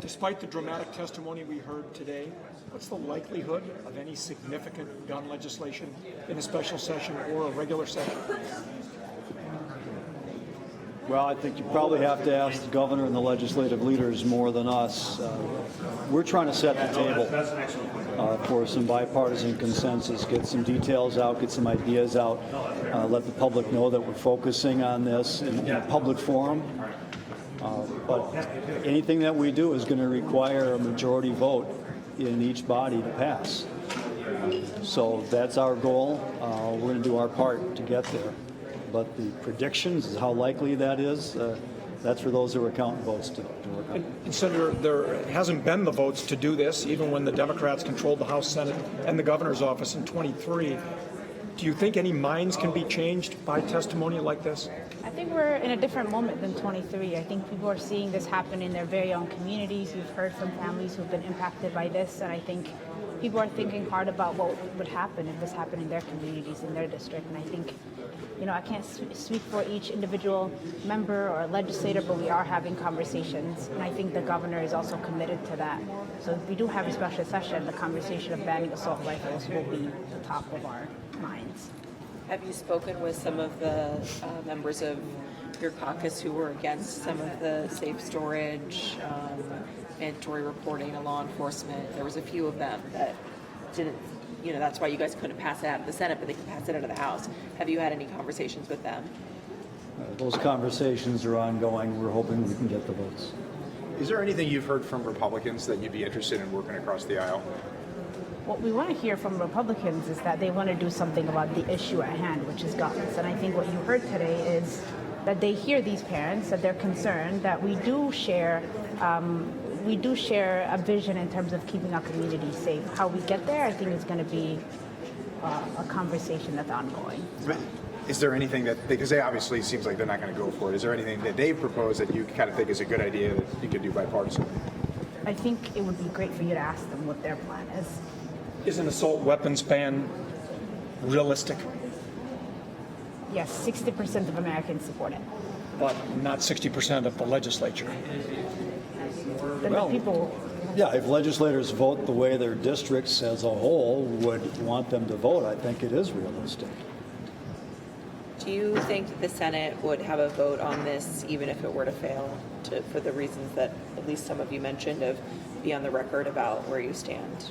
Despite the dramatic testimony we heard today, what's the likelihood of any significant gun legislation in a special session or a regular session? Well, I think you probably have to ask the governor and the legislative leaders more than us. We're trying to set the table for some bipartisan consensus, get some details out, get some ideas out, let the public know that we're focusing on this in a public forum. But anything that we do is going to require a majority vote in each body to pass. So that's our goal. We're going to do our part to get there. But the predictions, how likely that is, that's for those who are counting votes to work on. And Senator, there hasn't been the votes to do this, even when the Democrats controlled the House, Senate, and the governor's office in 23. Do you think any minds can be changed by testimony like this? I think we're in a different moment than 23. I think people are seeing this happen in their very own communities. We've heard from families who've been impacted by this, and I think people are thinking hard about what would happen if this happened in their communities, in their district. And I think, I can't speak for each individual member or legislator, but we are having conversations, and I think the governor is also committed to that. So if we do have a special session, the conversation of banning assault rifles will be the top of our minds. Have you spoken with some of the members of your caucus who were against some of the safe storage, mandatory reporting to law enforcement? There was a few of them that didn't, that's why you guys couldn't pass it out of the Senate, but they can pass it out of the House. Have you had any conversations with them? Those conversations are ongoing. We're hoping we can get the votes. Is there anything you've heard from Republicans that you'd be interested in working across the aisle? What we want to hear from Republicans is that they want to do something about the issue at hand, which is guns. And I think what you heard today is that they hear these parents, that they're concerned, that we do share a vision in terms of keeping our communities safe. How we get there, I think, is going to be a conversation that's ongoing. Is there anything that, because they obviously it seems like they're not going to go for it, is there anything that they've proposed that you kind of think is a good idea that you could do bipartisan? I think it would be great for you to ask them what their plan is. Is an assault weapons ban realistic? Yes, 60% of Americans support it. But not 60% of the legislature. Then the people. Yeah, if legislators vote the way their districts as a whole would want them to vote, I think it is realistic. Do you think the Senate would have a vote on this even if it were to fail, for the reasons that at least some of you mentioned, of be on the record about where you stand?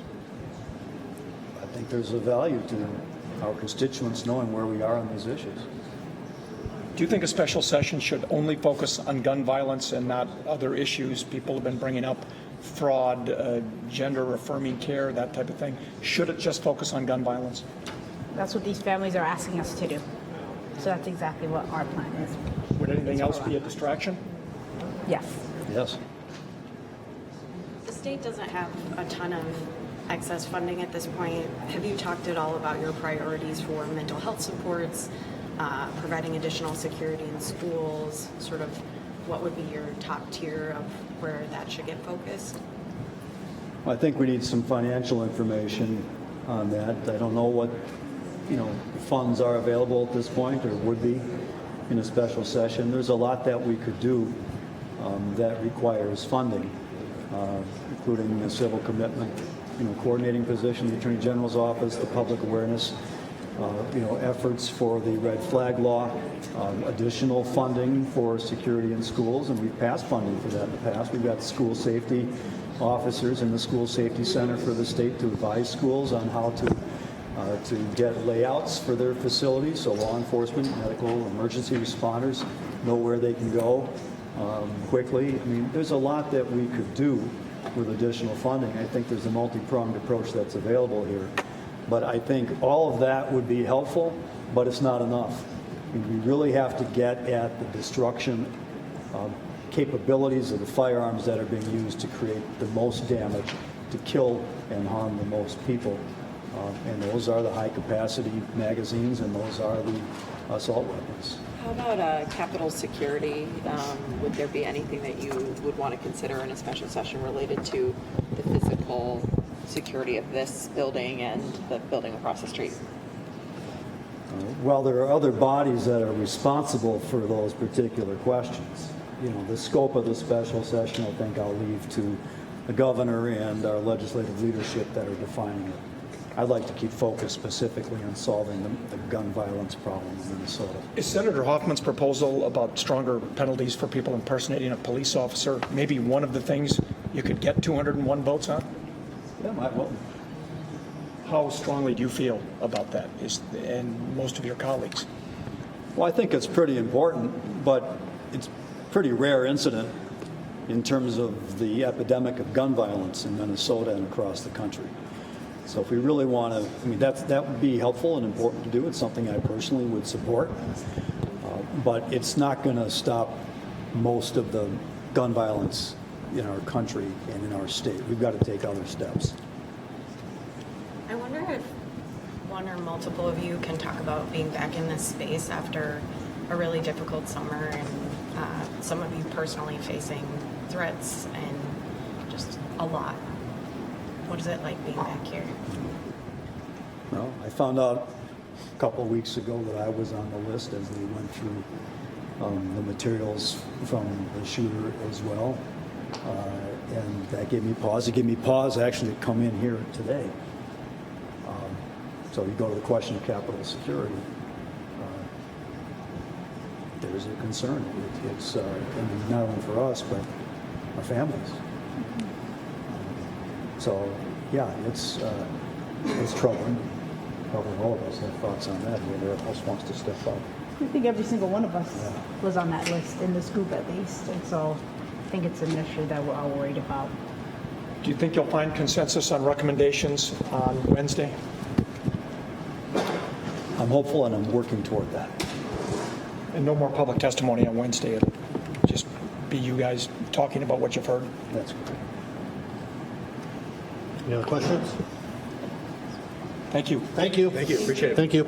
I think there's a value to our constituents knowing where we are on these issues. Do you think a special session should only focus on gun violence and not other issues people have been bringing up, fraud, gender-affirming care, that type of thing? Should it just focus on gun violence? That's what these families are asking us to do. So that's exactly what our plan is. Would anything else be a distraction? Yes. Yes. The state doesn't have a ton of excess funding at this point. Have you talked at all about your priorities for mental health supports, providing additional security in schools, sort of what would be your top tier of where that should get focused? I think we need some financial information on that. I don't know what funds are available at this point or would be in a special session. There's a lot that we could do that requires funding, including the civil commitment, coordinating position, the Attorney General's office, the public awareness, efforts for the red flag law, additional funding for security in schools, and we've passed funding for that in the past. We've got school safety officers in the School Safety Center for the state to advise schools on how to get layouts for their facilities, so law enforcement, medical, emergency responders know where they can go quickly. I mean, there's a lot that we could do with additional funding. I think there's a multi-pronged approach that's available here. But I think all of that would be helpful, but it's not enough. I mean, we really have to get at the destruction capabilities of the firearms that are being used to create the most damage, to kill and harm the most people. And those are the high-capacity magazines, and those are the assault weapons. How about Capitol security? Would there be anything that you would want to consider in a special session related to the physical security of this building and the building across the street? Well, there are other bodies that are responsible for those particular questions. The scope of the special session, I think I'll leave to the governor and our legislative leadership that are defining it. I'd like to keep focused specifically on solving the gun violence problem in Minnesota. Is Senator Hoffman's proposal about stronger penalties for people impersonating a police officer maybe one of the things you could get 201 votes on? Yeah, well, How strongly do you feel about that, and most of your colleagues? well, I think it's pretty important, but it's a pretty rare incident in terms of the epidemic of gun violence in Minnesota and across the country. So if we really want to, I mean, that would be helpful and important to do. It's something I personally would support, but it's not going to stop most of the gun violence in our country and in our state. We've got to take other steps. I wonder if one or multiple of you can talk about being back in this space after a really difficult summer and some of you personally facing threats and just a lot. What is it like being back here? Well, I found out a couple of weeks ago that I was on the list as they went through the materials from the shooter as well. And that gave me pause. It gave me pause actually to come in here today. So you go to the question of capital security. There's a concern. It's and not only for us, but our families. So, yeah, it's troubling. Probably all of us have thoughts on that. Whoever else wants to step up. I think every single one of us was on that list, in this group at least. And so I think it's an issue that we're all worried about. Do you think you'll find consensus on recommendations on Wednesday? I'm hopeful and I'm working toward that. And no more public testimony on Wednesday. It'll just be you guys talking about what you've heard. That's great. Any other questions? Thank you. Thank you. Thank you, appreciate it. Thank you.